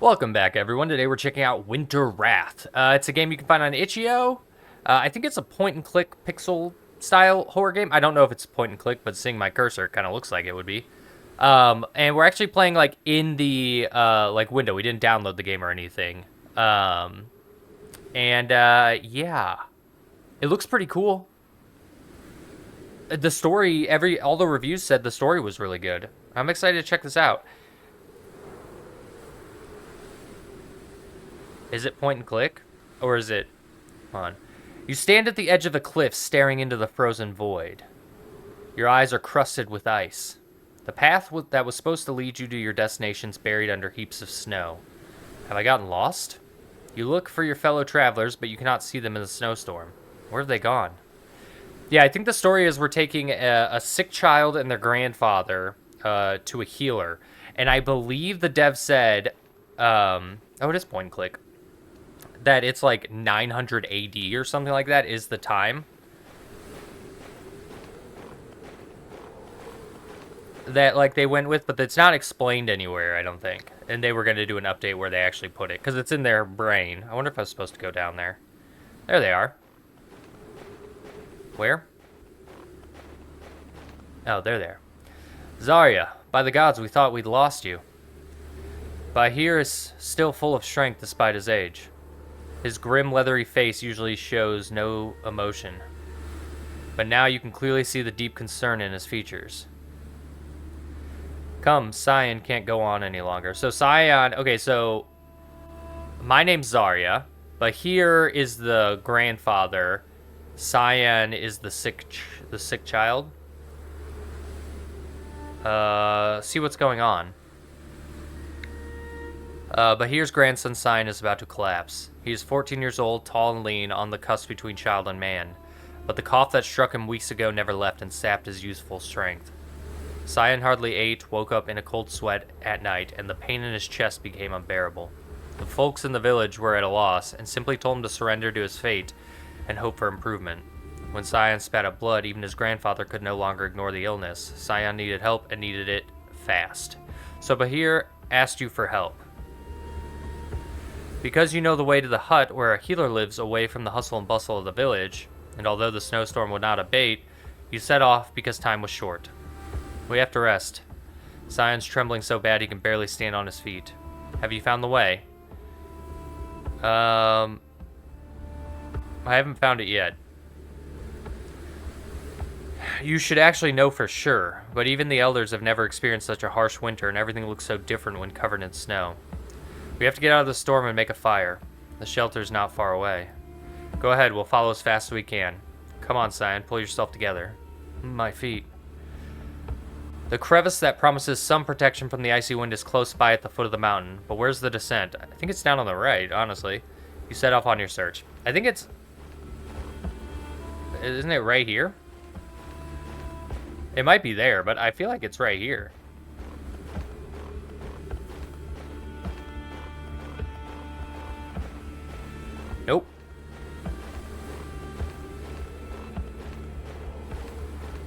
Welcome back, everyone. Today we're checking out Winterwrath. It's a game you can find on itch.io. I think it's a point-and-click pixel-style horror game. I don't know if it's point-and-click, but seeing my cursor, it kind of looks like it would be. And we're actually playing like in the window. We didn't download the game or anything. Yeah, it looks pretty cool. The story, all the reviews said the story was really good. I'm excited to check this out. Is it point and click? Or is it... Hold on. You stand at the edge of a cliff staring into the frozen void. Your eyes are crusted with ice. The path that was supposed to lead you to your destination's buried under heaps of snow. Have I gotten lost? You look for your fellow travelers, but you cannot see them in the snowstorm. Where have they gone? Yeah, I think the story is we're taking a sick child and their grandfather to a healer. And I believe the dev said... it is point and click. That it's like 900 AD or something like that is the time. That like they went with, but it's not explained anywhere, I don't think. And they were going to do an update where they actually put it, because it's in their brain. I wonder if I was supposed to go down there. There they are. Where? Oh, they're there. Zarya, by the gods, we thought we'd lost you. Bahir is still full of strength despite his age. His grim, leathery face usually shows no emotion. But now you can clearly see the deep concern in his features. Come, Cyan can't go on any longer. So Cyan, okay, so my name's Zarya, but here is the grandfather. Cyan is the sick child. See what's going on. Bahir's grandson Cyan is about to collapse. He is 14 years old, tall and lean, on the cusp between child and man. But the cough that struck him weeks ago never left and sapped his youthful strength. Cyan hardly ate, woke up in a cold sweat at night, and the pain in his chest became unbearable. The folks in the village were at a loss, and simply told him to surrender to his fate and hope for improvement. When Cyan spat up blood, even his grandfather could no longer ignore the illness. Cyan needed help and needed it fast. So Bahir asked you for help. Because you know the way to the hut where a healer lives away from the hustle and bustle of the village, and although the snowstorm would not abate, you set off because time was short. We have to rest. Cyan's trembling so bad he can barely stand on his feet. Have you found the way? I haven't found it yet. You should actually know for sure, but even the elders have never experienced such a harsh winter, and everything looks so different when covered in snow. We have to get out of the storm and make a fire. The shelter's not far away. Go ahead, we'll follow as fast as we can. Come on, Cyan, pull yourself together. My feet. The crevice that promises some protection from the icy wind is close by at the foot of the mountain, but where's the descent? I think it's down on the right, honestly. You set off on your search. I think it's... Isn't it right here? It might be there, but I feel like it's right here. Nope.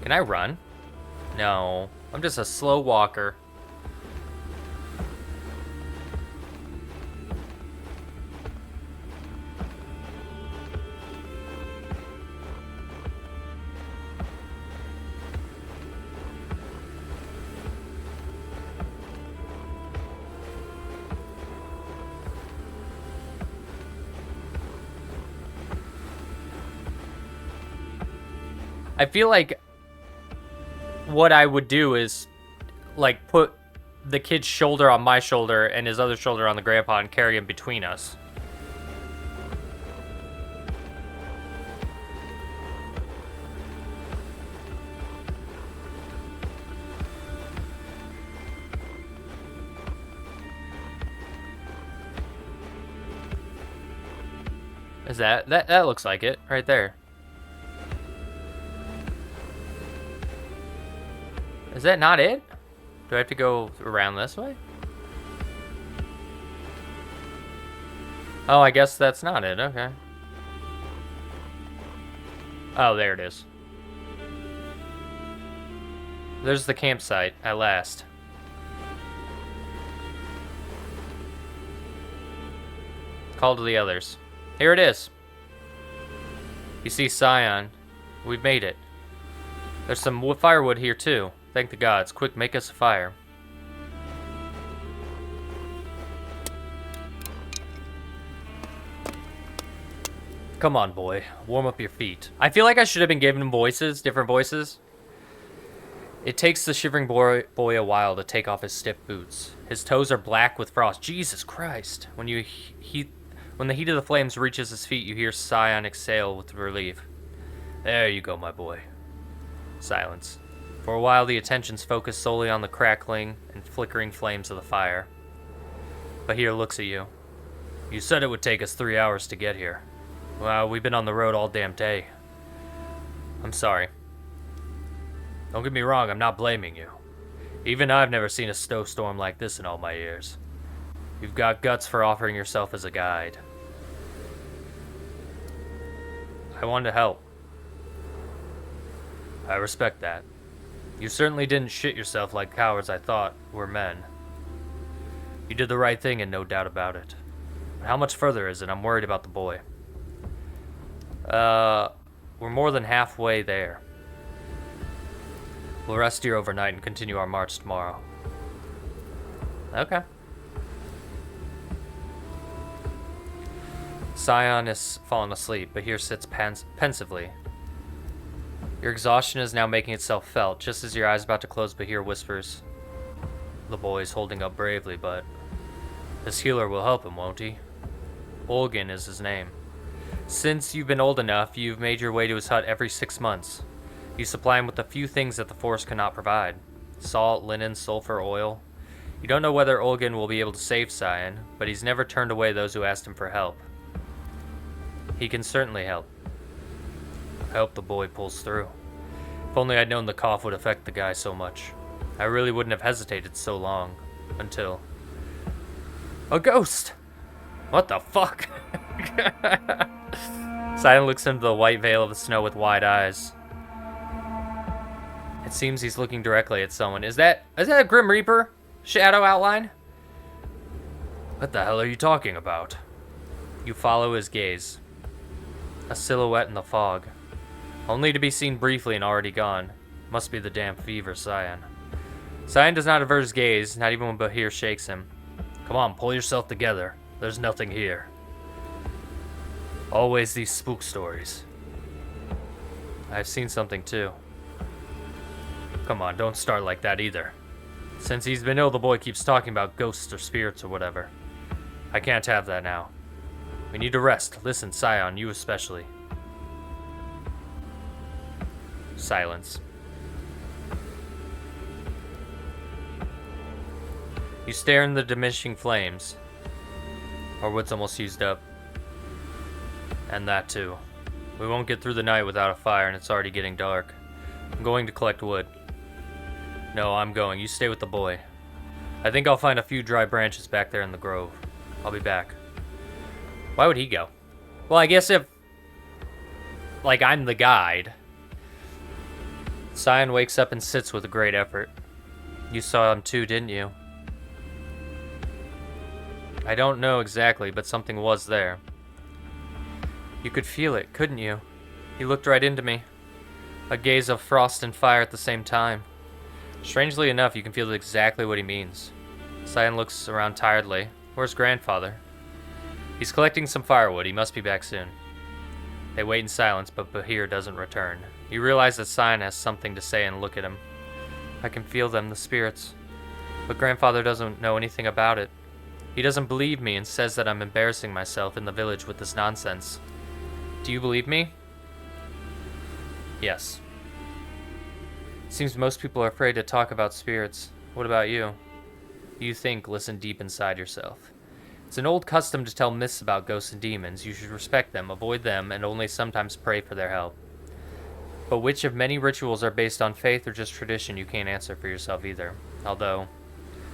Can I run? No. I'm just a slow walker. I feel like what I would do is like put the kid's shoulder on my shoulder and his other shoulder on the grandpa and carry him between us. Is that looks like it right there. Is that not it? Do I have to go around this way? Oh, I guess that's not it. Okay. Oh, there it is. There's the campsite, at last. Call to the others. Here it is. You see Scion. We've made it. There's some firewood here too. Thank the gods. Quick, make us a fire. Come on, boy. Warm up your feet. I feel like I should have been giving him voices, different voices. It takes the shivering boy a while to take off his stiff boots. His toes are black with frost. Jesus Christ. When the heat of the flames reaches his feet, you hear Scion exhale with relief. There you go, my boy. Silence. For a while, the attention's focused solely on the crackling and flickering flames of the fire. Bahir looks at you. You said it would take us 3 hours to get here. Well, we've been on the road all damn day. I'm sorry. Don't get me wrong, I'm not blaming you. Even I've never seen a snowstorm like this in all my years. You've got guts for offering yourself as a guide. I wanted to help. I respect that. You certainly didn't shit yourself like cowards I thought were men. You did the right thing and no doubt about it. But how much further is it? I'm worried about the boy. We're more than halfway there. We'll rest here overnight and continue our march tomorrow. Okay. Scion is fallen asleep, but here sits pensively. Your exhaustion is now making itself felt. Just as your eyes about to close, Bahir whispers, "The boy's holding up bravely, but his healer will help him, won't he? Olgin is his name. Since you've been old enough, you've made your way to his hut every 6 months. You supply him with the few things that the forest cannot provide. Salt, linen, sulfur, oil. You don't know whether Olgin will be able to save Scion, but he's never turned away those who asked him for help. He can certainly help. I hope the boy pulls through. If only I'd known the cough would affect the guy so much. I really wouldn't have hesitated so long. Until... A ghost! What the fuck? Scion looks into the white veil of the snow with wide eyes. It seems he's looking directly at someone. Is that a Grim Reaper shadow outline? What the hell are you talking about? You follow his gaze. A silhouette in the fog. Only to be seen briefly and already gone. Must be the damn fever, Scion. Scion does not avert his gaze, not even when Bahir shakes him. Come on, pull yourself together. There's nothing here. Always these spook stories. I've seen something too. Come on, don't start like that either. Since he's been ill, the boy keeps talking about ghosts or spirits or whatever. I can't have that now. We need to rest. Listen, Scion, you especially. Silence. You stare in the diminishing flames. Our wood's almost used up. And that too. We won't get through the night without a fire, and it's already getting dark. I'm going to collect wood. No, I'm going. You stay with the boy. I think I'll find a few dry branches back there in the grove. I'll be back. Why would he go? Well, I guess if... like, I'm the guide. Scion wakes up and sits with a great effort. You saw him too, didn't you? I don't know exactly, but something was there. You could feel it, couldn't you? He looked right into me. A gaze of frost and fire at the same time. Strangely enough, you can feel exactly what he means. Scion looks around tiredly. Where's grandfather? He's collecting some firewood. He must be back soon. They wait in silence, but Bahir doesn't return. You realize that Scion has something to say and look at him. I can feel them, the spirits. But grandfather doesn't know anything about it. He doesn't believe me and says that I'm embarrassing myself in the village with this nonsense. Do you believe me? Yes. Seems most people are afraid to talk about spirits. What about you? You think, listen deep inside yourself. It's an old custom to tell myths about ghosts and demons. You should respect them, avoid them, and only sometimes pray for their help. But which of many rituals are based on faith or just tradition, you can't answer for yourself either. Although,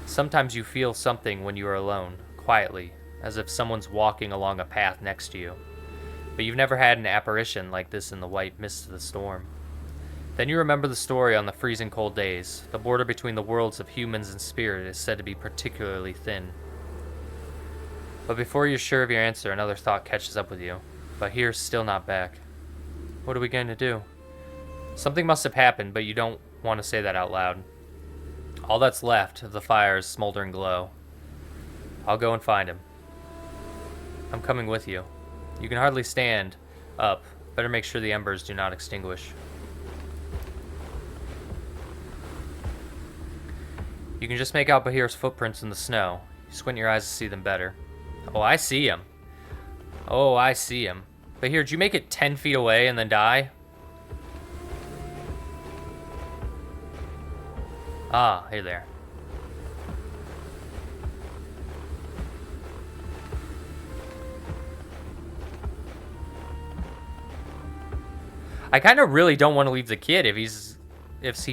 sometimes you feel something when you are alone, quietly, as if someone's walking along a path next to you. But you've never had an apparition like this in the white mist of the storm. Then you remember the story on the freezing cold days. The border between the worlds of humans and spirit is said to be particularly thin. But before you're sure of your answer, another thought catches up with you. Bahir's still not back. What are we going to do? Something must have happened, but you don't want to say that out loud. All that's left of the fire's smoldering glow. I'll go and find him. I'm coming with you. You can hardly stand up. Better make sure the embers do not extinguish. You can just make out Bahir's footprints in the snow. You squint your eyes to see them better. Oh, I see him. Oh, I see him. Bahir, did you make it 10 feet away and then die? Ah, hey there. I kind of really don't want to leave the kid if he's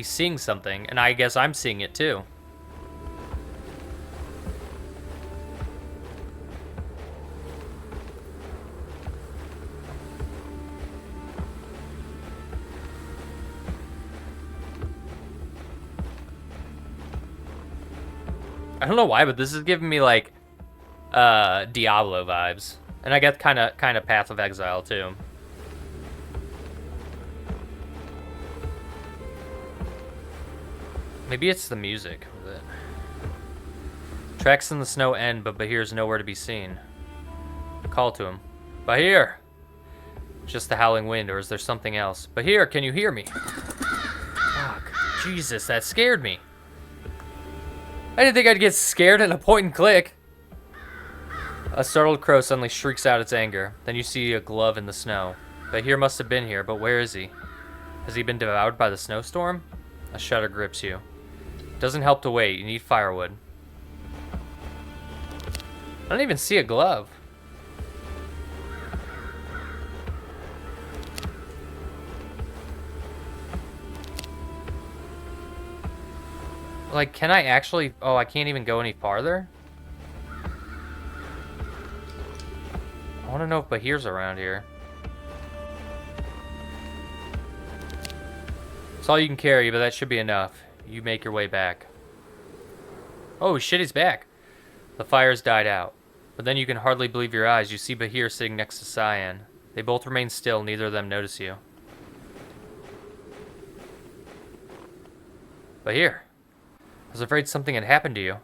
seeing something, and I guess I'm seeing it too. I don't know why, but this is giving me like Diablo vibes, and I get kind of Path of Exile too. Maybe it's the music with it. Tracks in the snow end, but Bahir's nowhere to be seen. Call to him. Bahir! Just the howling wind, or is there something else? Bahir, can you hear me? Fuck. Jesus, that scared me. I didn't think I'd get scared in a point and click. A startled crow suddenly shrieks out its anger. Then you see a glove in the snow. Bahir must have been here, but where is he? Has he been devoured by the snowstorm? A shudder grips you. Doesn't help to wait. You need firewood. I don't even see a glove. Like, can I actually... Oh, I can't even go any farther? I want to know if Bahir's around here. It's all you can carry, but that should be enough. You make your way back. Oh shit, he's back. The fire's died out. But then you can hardly believe your eyes. You see Bahir sitting next to Cyan. They both remain still, neither of them notice you. Bahir. I was afraid something had happened to you.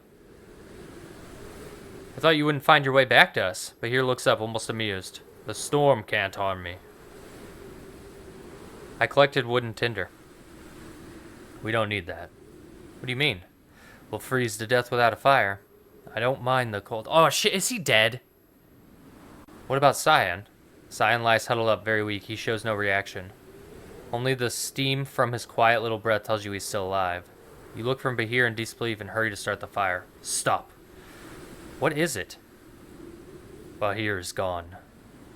I thought you wouldn't find your way back to us. Bahir looks up, almost amused. The storm can't harm me. I collected wood and tinder. We don't need that. What do you mean? We'll freeze to death without a fire. I don't mind the cold. Oh shit, is he dead? What about Cyan? Cyan lies huddled up, very weak. He shows no reaction. Only the steam from his quiet little breath tells you he's still alive. You look from Bahir in disbelief and hurry to start the fire. Stop. What is it? Bahir is gone.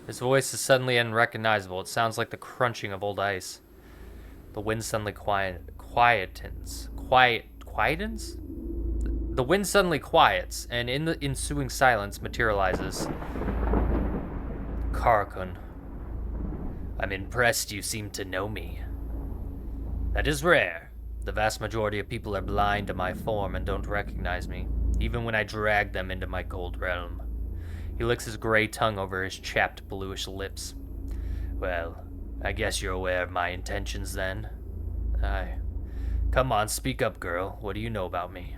His voice is suddenly unrecognizable. It sounds like the crunching of old ice. The wind suddenly quietens. The wind suddenly quiets, and in the ensuing silence materializes. Karakun. I'm impressed you seem to know me. That is rare. The vast majority of people are blind to my form and don't recognize me, even when I drag them into my cold realm. He licks his gray tongue over his chapped bluish lips. Well, I guess you're aware of my intentions then. Aye. Come on, speak up, girl. What do you know about me?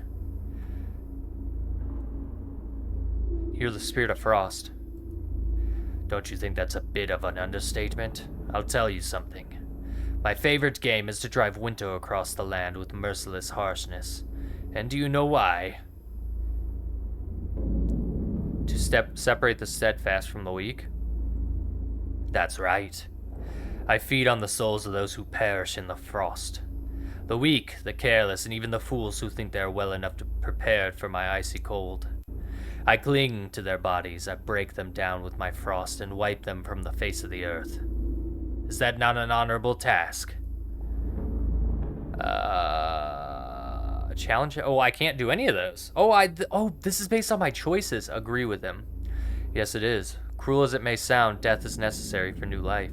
You're the spirit of frost. Don't you think that's a bit of an understatement? I'll tell you something. My favorite game is to drive winter across the land with merciless harshness. And do you know why? To separate the steadfast from the weak? That's right. I feed on the souls of those who perish in the frost. The weak, the careless, and even the fools who think they are well enough to prepared for my icy cold. I cling to their bodies, I break them down with my frost and wipe them from the face of the earth. Is that not an honorable task? Challenge? Oh, I can't do any of those. Oh, this is based on my choices. Agree with him. Yes, it is. Cruel as it may sound, death is necessary for new life.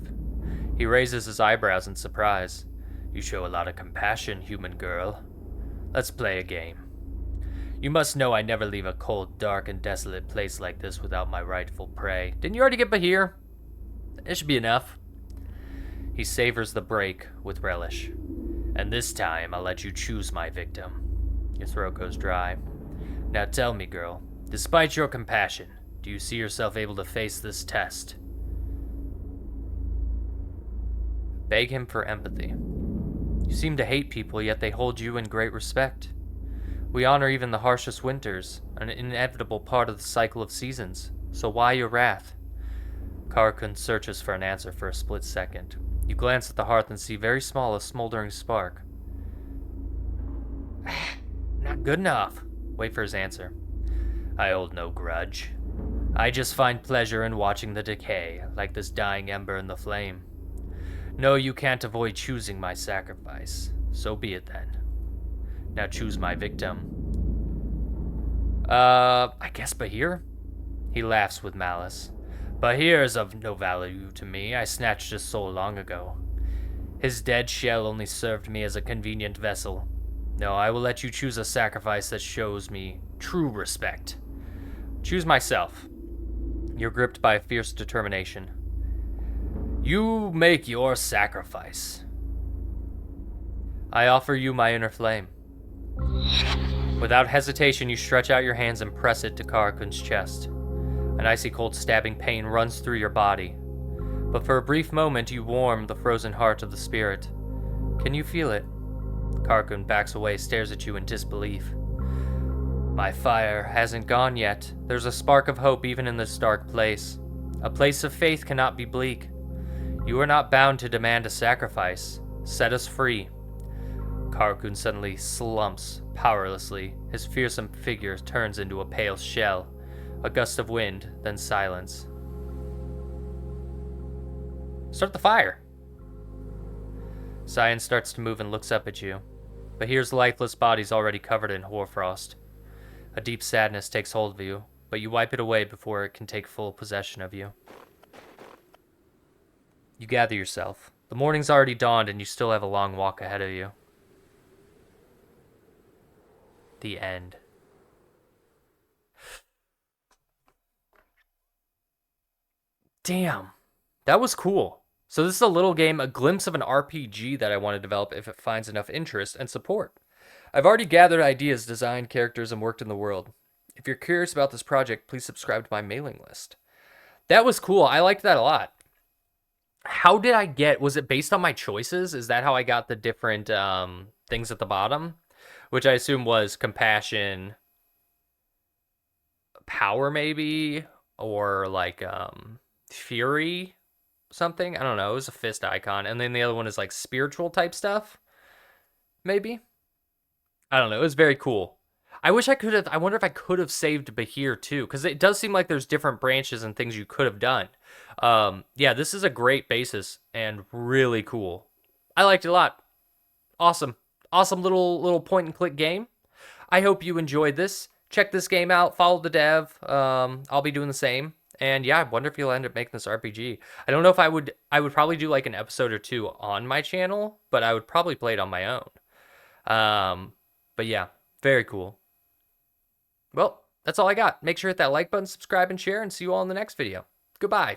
He raises his eyebrows in surprise. You show a lot of compassion, human girl. Let's play a game. You must know I never leave a cold, dark, and desolate place like this without my rightful prey. Didn't you already get Bahir? It should be enough. He savors the break with relish. And this time, I'll let you choose my victim. Your throat goes dry. Now tell me, girl, despite your compassion, do you see yourself able to face this test? Beg him for empathy. You seem to hate people, yet they hold you in great respect. We honor even the harshest winters, an inevitable part of the cycle of seasons. So why your wrath? Karakun searches for an answer for a split second. You glance at the hearth and see very small a smoldering spark. Not good enough. Wait for his answer. I hold no grudge. I just find pleasure in watching the decay, like this dying ember in the flame. No, you can't avoid choosing my sacrifice. So be it then. Now choose my victim. I guess Bahir? He laughs with malice. Bahir is of no value to me. I snatched his soul long ago. His dead shell only served me as a convenient vessel. No, I will let you choose a sacrifice that shows me true respect. Choose myself. You're gripped by a fierce determination. You make your sacrifice. I offer you my inner flame. Without hesitation, you stretch out your hands and press it to Karakun's chest. An icy cold stabbing pain runs through your body. But for a brief moment, you warm the frozen heart of the spirit. Can you feel it? Karakun backs away, stares at you in disbelief. My fire hasn't gone yet. There's a spark of hope even in this dark place. A place of faith cannot be bleak. You are not bound to demand a sacrifice. Set us free. Karakun suddenly slumps powerlessly. His fearsome figure turns into a pale shell. A gust of wind, then silence. Start the fire. Cyan starts to move and looks up at you. Bahir's lifeless body's already covered in hoarfrost. A deep sadness takes hold of you, but you wipe it away before it can take full possession of you. You gather yourself. The morning's already dawned and you still have a long walk ahead of you. The end. Damn. That was cool. So this is a little game, a glimpse of an RPG that I want to develop if it finds enough interest and support. I've already gathered ideas, designed characters, and worked in the world. If you're curious about this project, please subscribe to my mailing list. That was cool. I liked that a lot. How did I get... Was it based on my choices? Is that how I got the different things at the bottom? Which I assume was compassion, power maybe, or like fury, something. I don't know. It was a fist icon. And then the other one is like spiritual type stuff, maybe. I don't know. It was very cool. I wish I could have... I wonder if I could have saved Bahir too, because it does seem like there's different branches and things you could have done. Yeah, this is a great basis and really cool. I liked it a lot. Awesome. Awesome little point and click game. I hope you enjoyed this. Check this game out. Follow the dev. I'll be doing the same. And yeah, I wonder if you'll end up making this RPG. I don't know if I would probably do like an episode or two on my channel, but I would probably play it on my own. But yeah, very cool. Well, that's all I got. Make sure to hit that like button, subscribe, and share, and see you all in the next video. Goodbye.